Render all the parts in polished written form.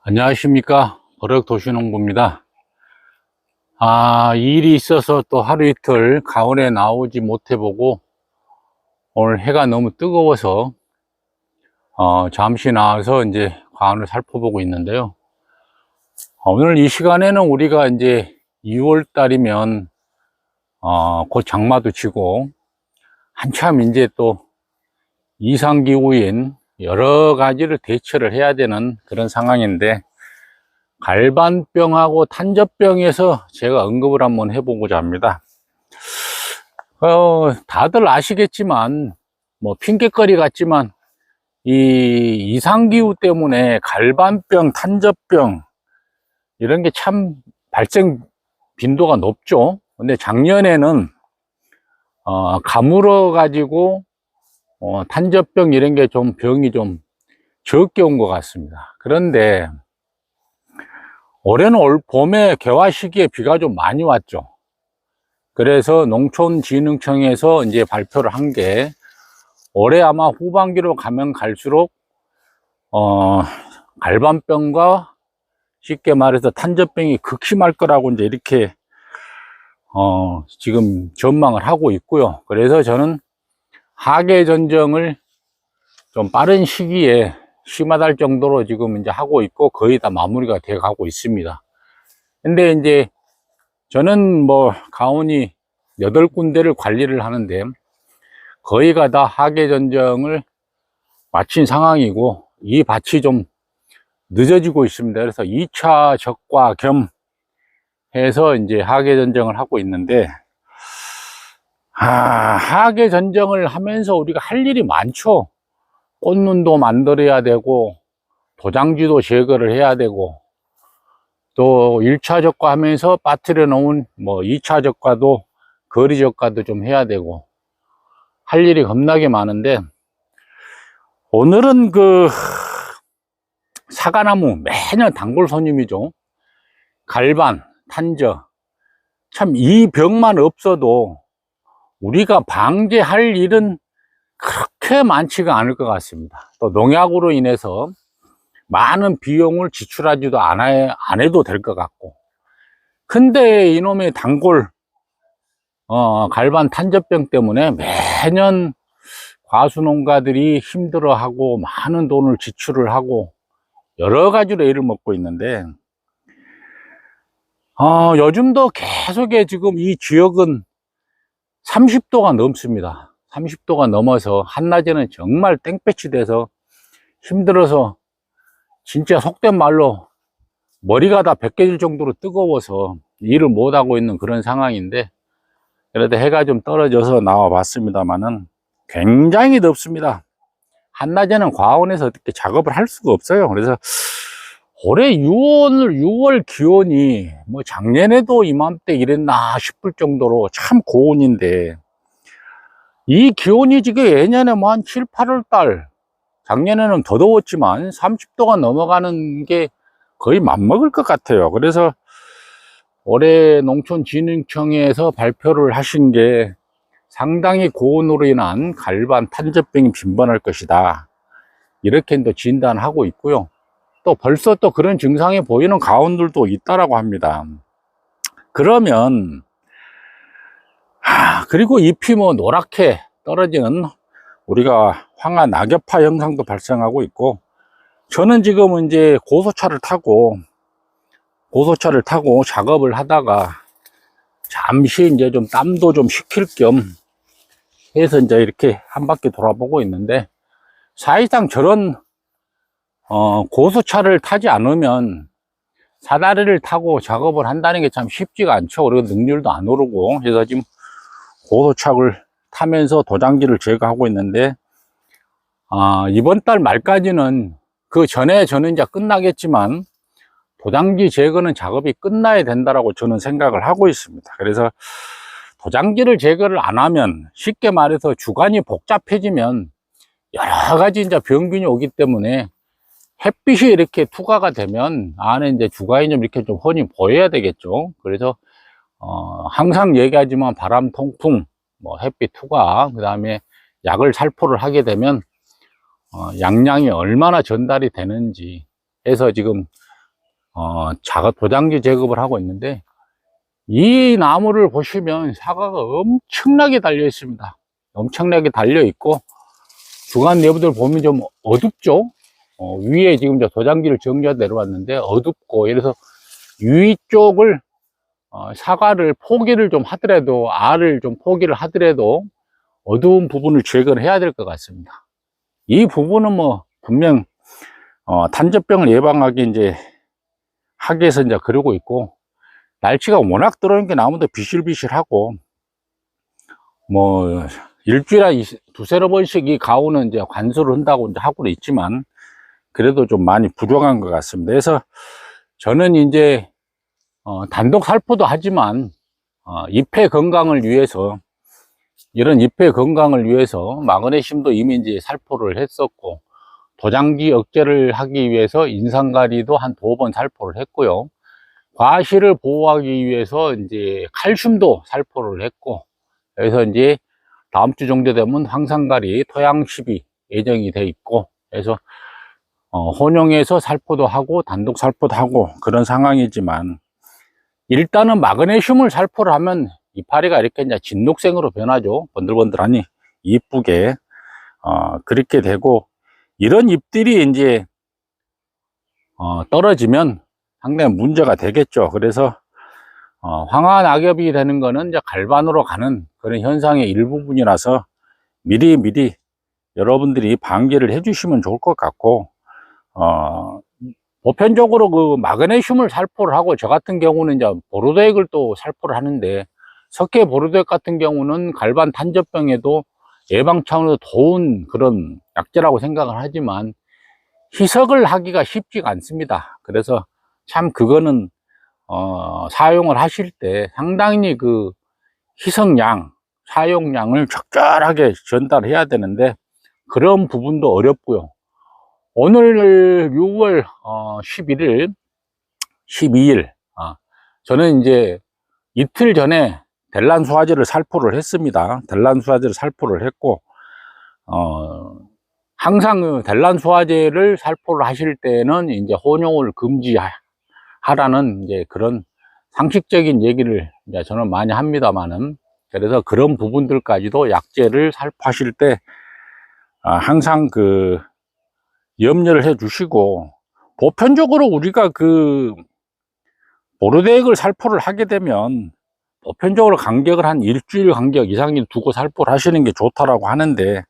안녕하십니까. 버럭도시농부입니다. 일이 있어서 또 하루 이틀 가을에 나오지 못해보고 오늘 해가 너무 뜨거워서 잠시 나와서 이제 과원을 살펴보고 있는데요. 오늘 이 시간에는 우리가 이제 2월 달이면 곧 장마도 지고 한참 이제 또 이상기후인 여러 가지를 대처를 해야 되는 그런 상황인데, 갈반병하고 탄저병에서 제가 언급을 한번 해보고자 합니다. 다들 아시겠지만, 뭐 핑계거리 같지만 이 이상기후 때문에 갈반병, 탄저병 이런 게 참 발생 빈도가 높죠. 근데 작년에는 가물어 가지고 탄저병 이런 게 좀 병이 좀 적게 온 것 같습니다. 그런데 올해는 올 봄에 개화 시기에 비가 좀 많이 왔죠. 그래서 농촌진흥청에서 이제 발표를 한 게, 올해 아마 후반기로 가면 갈수록 갈반병과 쉽게 말해서 탄저병이 극심할 거라고 이제 이렇게 지금 전망을 하고 있고요. 그래서 저는 하계 전정을 좀 빠른 시기에 심하달 정도로 지금 이제 하고 있고 거의 다 마무리가 돼 가고 있습니다. 근데 이제 저는 뭐 가온이 8군데를 관리를 하는데 거의가 다 하계 전정을 마친 상황이고, 이 밭이 좀 늦어지고 있습니다. 그래서 2차 적과 겸 해서 이제 하계 전정을 하고 있는데, 하계 전정을 하면서 우리가 할 일이 많죠. 꽃눈도 만들어야 되고, 도장지도 제거를 해야 되고, 또 1차 적과 하면서 빠뜨려 놓은 뭐 2차 적과도, 거리 적과도 좀 해야 되고, 할 일이 겁나게 많은데, 오늘은 그 사과나무, 매년 단골 손님이죠. 갈반, 탄저. 참 이 병만 없어도 우리가 방제할 일은 그렇게 많지가 않을 것 같습니다. 또 농약으로 인해서 많은 비용을 지출하지도 안 해도 될 것 같고. 근데 이놈의 단골 갈반 탄저병 때문에 매년 과수농가들이 힘들어하고 많은 돈을 지출을 하고 여러 가지로 애를 먹고 있는데, 요즘도 계속에 지금 이 지역은 30도가 넘습니다. 30도가 넘어서 한낮에는 정말 땡볕이 돼서 힘들어서 진짜 속된 말로 머리가 다 벗겨질 정도로 뜨거워서 일을 못하고 있는 그런 상황인데, 그래도 해가 좀 떨어져서 나와 봤습니다만은 굉장히 덥습니다. 한낮에는 과원에서 어떻게 작업을 할 수가 없어요. 그래서 올해 6월 기온이 뭐 작년에도 이맘때 이랬나 싶을 정도로 참 고온인데, 이 기온이 지금 예년에 뭐 한 7, 8월 달, 작년에는 더 더웠지만 30도가 넘어가는 게 거의 맘먹을 것 같아요. 그래서 올해 농촌진흥청에서 발표를 하신 게, 상당히 고온으로 인한 갈반 탄저병이 빈번할 것이다, 이렇게 또 진단하고 있고요. 또 벌써 또 그런 증상이 보이는 가온들도 있다라고 합니다. 그러면 그리고 잎이 뭐 노랗게 떨어지는 우리가 황화 낙엽화 현상도 발생하고 있고, 저는 지금 이제 고소차를 타고 작업을 하다가 잠시 이제 좀 땀도 좀 식힐 겸 해서 이제 이렇게 한 바퀴 돌아보고 있는데, 사실상 저런 고소차를 타지 않으면 사다리를 타고 작업을 한다는 게 참 쉽지가 않죠. 그리고 능률도 안 오르고 해서 지금 고소차를 타면서 도장지를 제거하고 있는데, 이번 달 말까지는, 그 전에 저는 이제 끝나겠지만 도장지 제거는 작업이 끝나야 된다라고 저는 생각을 하고 있습니다. 그래서 도장지를 제거를 안 하면, 쉽게 말해서 주관이 복잡해지면 여러 가지 이제 병균이 오기 때문에, 햇빛이 이렇게 투과가 되면 안에 이제 주관이 좀 이렇게 좀 훤히 보여야 되겠죠. 그래서 항상 얘기하지만 바람, 통풍, 뭐 햇빛 투과, 그 다음에 약을 살포를 하게 되면 양량이 얼마나 전달이 되는지 해서 지금 도장지 제거를 하고 있는데, 이 나무를 보시면 사과가 엄청나게 달려 있습니다. 엄청나게 달려 있고, 주간 내부들 보면 좀 어둡죠? 위에 지금 저 도장지를 정리하다 내려왔는데 어둡고, 이래서 위쪽을 사과를 포기를 좀 하더라도, 알을 좀 포기를 하더라도 어두운 부분을 제거를 해야 될 것 같습니다. 이 부분은 뭐 분명 탄저병을 예방하기 이제 하기 위해서 이제 그러고 있고, 날씨가 워낙 들어오니까 나무도 비실비실하고, 뭐 일주일에 두세 번씩 이 가온은 이제 관수를 한다고 이제 하고는 있지만, 그래도 좀 많이 부족한 것 같습니다. 그래서 저는 이제 단독 살포도 하지만 잎의 건강을 위해서, 이런 잎의 건강을 위해서 마그네슘도 이미 이제 살포를 했었고, 도장지 억제를 하기 위해서 인산가리도 한 2번 살포를 했고요. 과실을 보호하기 위해서 이제 칼슘도 살포를 했고, 그래서 이제 다음 주 정도 되면 황산가리, 토양십이 예정이 돼 있고, 그래서 혼용해서 살포도 하고 단독 살포도 하고 그런 상황이지만, 일단은 마그네슘을 살포를 하면 이파리가 이렇게 이제 진녹색으로 변하죠. 번들번들하니 이쁘게 그렇게 되고, 이런 잎들이 이제 떨어지면 상당히 문제가 되겠죠. 그래서 황화 낙엽이 되는 거는 이제 갈반으로 가는 그런 현상의 일부분이라서 미리 여러분들이 방지를 해주시면 좋을 것 같고, 보편적으로 그 마그네슘을 살포를 하고, 저 같은 경우는 이제 보르도액을 또 살포를 하는데, 석회 보르도액 같은 경우는 갈반 탄저병에도 예방 차원에서 좋은 그런 약재라고 생각을 하지만, 희석을 하기가 쉽지가 않습니다. 그래서 참 그거는 사용을 하실 때 상당히 그 희석량, 사용량을 적절하게 전달해야 되는데, 그런 부분도 어렵고요. 오늘 6월 11일, 12일, 저는 이제 이틀 전에 델란수화제를 살포를 했습니다. 델란수화제를 살포를 했고, 항상 그 델란수화제를 살포를 하실 때는 이제 혼용을 금지하라는 이제 그런 상식적인 얘기를 이제 저는 많이 합니다만은, 그래서 그런 부분들까지도 약재를 살포하실 때 항상 그 염려를 해 주시고, 보편적으로 우리가 그 보르도액을 살포를 하게 되면 보편적으로 간격을 한 일주일 간격 이상을 두고 살포를 하시는 게 좋다라고 하는데,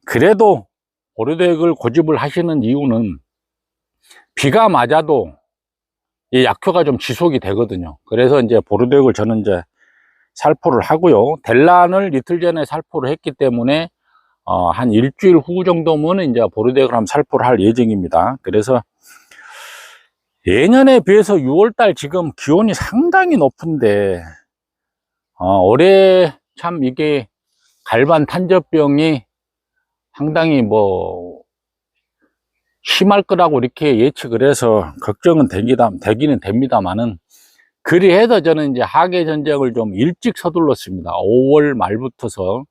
그래도 보르도액을 고집을 하시는 이유는 비가 맞아도 이 약효가 좀 지속이 되거든요. 그래서 이제 보르도액을 저는 이제 살포를 하고요. 델란을 이틀 전에 살포를 했기 때문에 한 일주일 후 정도면 이제 보르도액을 한번 살포를 할 예정입니다. 그래서 예년에 비해서 6월달 지금 기온이 상당히 높은데, 올해 참 이게 갈반 탄저병이 상당히 뭐 심할 거라고 이렇게 예측을 해서 걱정은 되기는 됩니다만은, 그리해도 저는 이제 하계 전쟁을 좀 일찍 서둘렀습니다. 5월 말부터서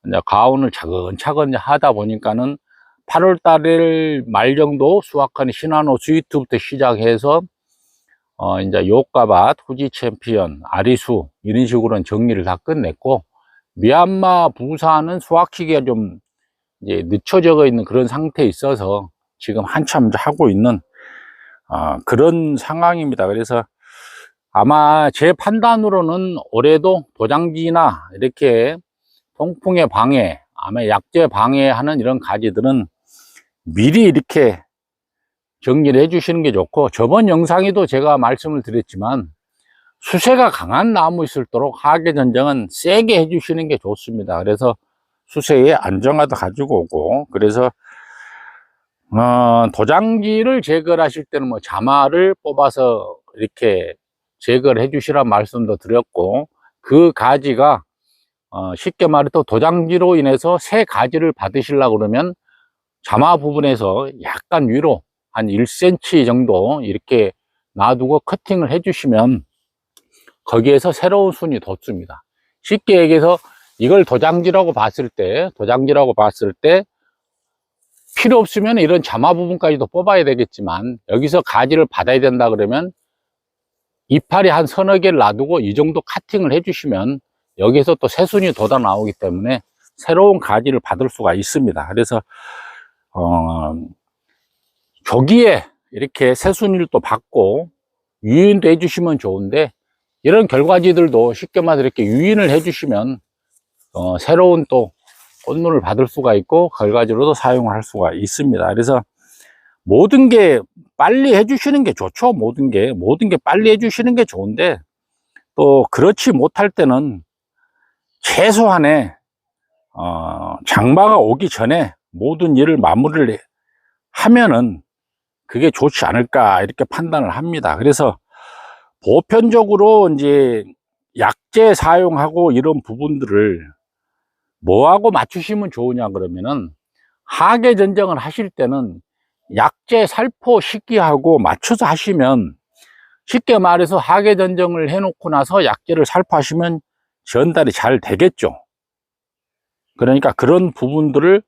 이제 가온을 차근차근 하다 보니까는 8월 달 말 정도 수확하는 시나노 스위트부터 시작해서 이제 요가밭, 후지 챔피언, 아리수 이런 식으로는 정리를 다 끝냈고, 미얀마 부산은 수확 시기가 좀 이제 늦춰져 있는 그런 상태에 있어서 지금 한참 하고 있는 그런 상황입니다. 그래서 아마 제 판단으로는 올해도 도장지나 이렇게 통풍의 방해, 아마 약재 방해하는 이런 가지들은 미리 이렇게 정리를 해 주시는 게 좋고, 저번 영상에도 제가 말씀을 드렸지만 수세가 강한 나무 있을도록 하계 전정은 세게 해 주시는 게 좋습니다. 그래서 수세에 안정화도 가지고 오고, 그래서 도장지를 제거를 하실 때는 뭐 자마를 뽑아서 이렇게 제거를 해 주시란 말씀도 드렸고, 그 가지가 쉽게 말해서 도장지로 인해서 새 가지를 받으시려고 그러면 자마 부분에서 약간 위로 한 1cm 정도 이렇게 놔두고 커팅을 해 주시면 거기에서 새로운 순이 돋습니다. 쉽게 얘기해서 이걸 도장지라고 봤을 때 필요 없으면 이런 자마 부분까지도 뽑아야 되겠지만, 여기서 가지를 받아야 된다 그러면 이파리 한 서너 개를 놔두고 이 정도 카팅을 해주시면 여기서 또 새순이 돋아 나오기 때문에 새로운 가지를 받을 수가 있습니다. 그래서 조기에 이렇게 새순이를 또 받고 유인도 해주시면 좋은데, 이런 결과지들도 쉽게 말해서 이렇게 유인을 해주시면 새로운 또 꽃눈을 받을 수가 있고 결과지로도 사용할 수가 있습니다. 그래서 모든 게 빨리 해주시는 게 좋죠. 모든 게 빨리 해주시는 게 좋은데, 또 그렇지 못할 때는 최소한의 장마가 오기 전에 모든 일을 마무리를 하면은 그게 좋지 않을까 이렇게 판단을 합니다. 그래서 보편적으로 이제 약재 사용하고 이런 부분들을 뭐하고 맞추시면 좋으냐 그러면은, 하계 전정을 하실 때는 약재 살포 시기하고 맞춰서 하시면, 쉽게 말해서 하계 전정을 해놓고 나서 약재를 살포하시면 전달이 잘 되겠죠. 그러니까 그런 부분들을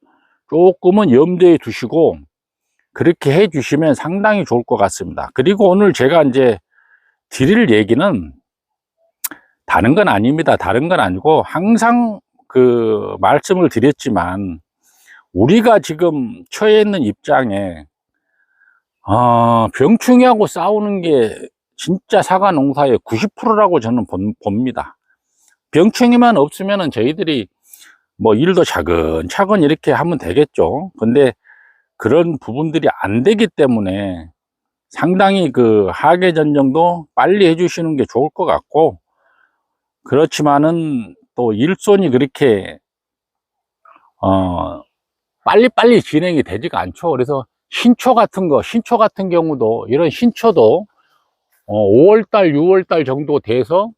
조금은 염두에 두시고 그렇게 해 주시면 상당히 좋을 것 같습니다. 그리고 오늘 제가 이제 드릴 얘기는 다른 건 아닙니다. 다른 건 아니고, 항상 그 말씀을 드렸지만, 우리가 지금 처해 있는 입장에 병충해하고 싸우는 게 진짜 사과 농사의 90%라고 저는 봅니다. 병충해만 없으면은 저희들이 뭐 일도 차근차근 이렇게 하면 되겠죠. 근데 그런 부분들이 안 되기 때문에 상당히 그 하계 전정도 빨리 해주시는 게 좋을 것 같고, 그렇지만은 또 일손이 그렇게 빨리빨리 진행이 되지가 않죠. 그래서 신초 같은 경우도, 이런 신초도 5월달 6월달 정도 돼서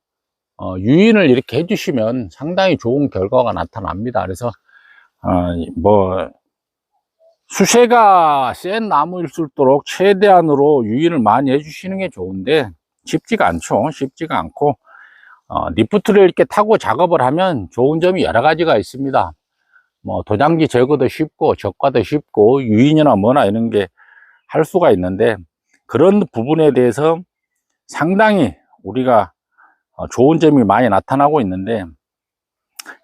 유인을 이렇게 해주시면 상당히 좋은 결과가 나타납니다. 그래서 뭐 수세가 센 나무일수록 최대한으로 유인을 많이 해주시는 게 좋은데, 쉽지가 않죠. 쉽지가 않고, 리프트를 이렇게 타고 작업을 하면 좋은 점이 여러 가지가 있습니다. 뭐 도장지 제거도 쉽고 적과도 쉽고 유인이나 뭐나 이런 게 할 수가 있는데, 그런 부분에 대해서 상당히 우리가 좋은 점이 많이 나타나고 있는데,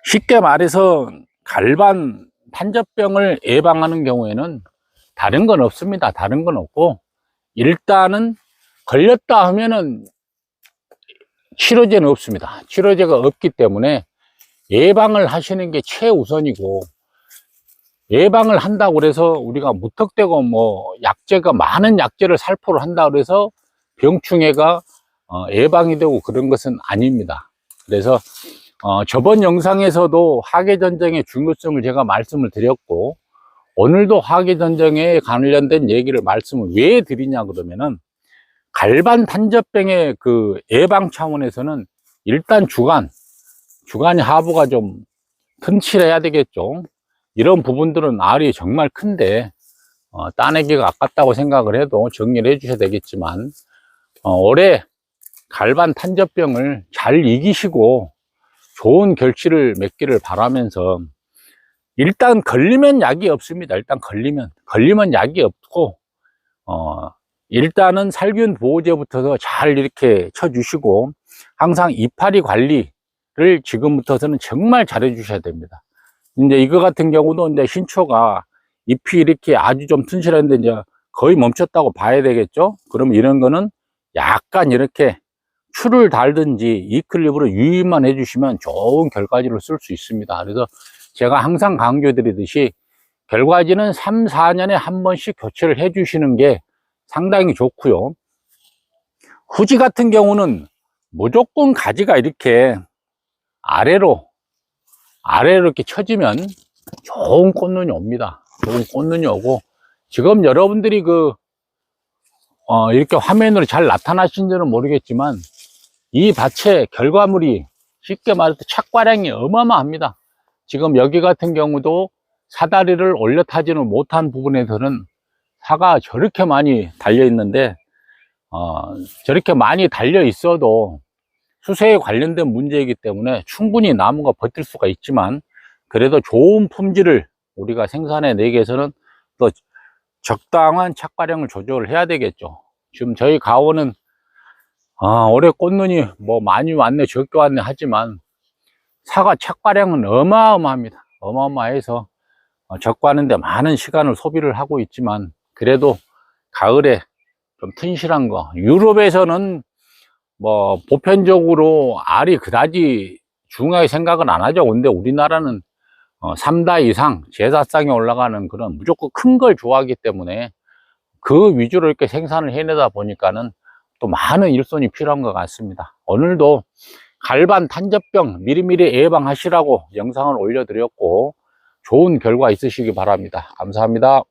쉽게 말해서 갈반 탄저병을 예방하는 경우에는 다른 건 없습니다. 다른 건 없고, 일단은 걸렸다 하면은 치료제는 없습니다. 치료제가 없기 때문에 예방을 하시는 게 최우선이고, 예방을 한다고 그래서 우리가 무턱대고 뭐 약재가 많은 약재를 살포를 한다고 그래서 병충해가 예방이 되고 그런 것은 아닙니다. 그래서 저번 영상에서도 하계전정의 중요성을 제가 말씀을 드렸고, 오늘도 하계전정에 관련된 얘기를 말씀을 왜 드리냐 그러면은, 갈반 탄저병의 그 예방 차원에서는 일단 주간이 하부가 좀 튼실해야 되겠죠. 이런 부분들은 알이 정말 큰데 따내기가 아깝다고 생각을 해도 정리를 해 주셔야 되겠지만, 올해 갈반 탄저병을 잘 이기시고 좋은 결실을 맺기를 바라면서, 일단 걸리면 약이 없습니다. 일단 걸리면 약이 없고, 일단은 살균 보호제부터 잘 이렇게 쳐주시고, 항상 이파리 관리를 지금부터서는 정말 잘해 주셔야 됩니다. 이제 이거 같은 경우도 이제 신초가 잎이 이렇게 아주 좀 튼실한데 이제 거의 멈췄다고 봐야 되겠죠. 그러면 이런 거는 약간 이렇게 추를 달든지 이클립으로 유인만 해주시면 좋은 결과지를 쓸 수 있습니다. 그래서 제가 항상 강조드리듯이 결과지는 3, 4년에 한 번씩 교체를 해 주시는 게 상당히 좋고요. 후지 같은 경우는 무조건 가지가 이렇게 아래로 이렇게 쳐지면 좋은 꽃눈이 옵니다. 좋은 꽃눈이 오고, 지금 여러분들이 이렇게 화면으로 잘 나타나신지는 모르겠지만, 이 밭의 결과물이 쉽게 말해서 착과량이 어마어마합니다. 지금 여기 같은 경우도 사다리를 올려 타지는 못한 부분에서는 사가 저렇게 많이 달려 있는데, 저렇게 많이 달려 있어도 수세에 관련된 문제이기 때문에 충분히 나무가 버틸 수가 있지만, 그래도 좋은 품질을 우리가 생산해 내기 위해서는 또 적당한 착과량을 조절을 해야 되겠죠. 지금 저희 가오는 올해 꽃눈이 뭐 많이 왔네 적게 왔네 하지만 사과 착과량은 어마어마합니다. 어마어마해서 적과하는데 많은 시간을 소비를 하고 있지만 그래도 가을에 좀 튼실한 거, 유럽에서는 뭐 보편적으로 알이 그다지 중요하게 생각은 안 하죠. 근데 우리나라는 3다 이상 제사상에 올라가는 그런 무조건 큰 걸 좋아하기 때문에 그 위주로 이렇게 생산을 해내다 보니까는 또 많은 일손이 필요한 것 같습니다. 오늘도 갈반 탄저병 미리미리 예방하시라고 영상을 올려드렸고 좋은 결과 있으시기 바랍니다. 감사합니다.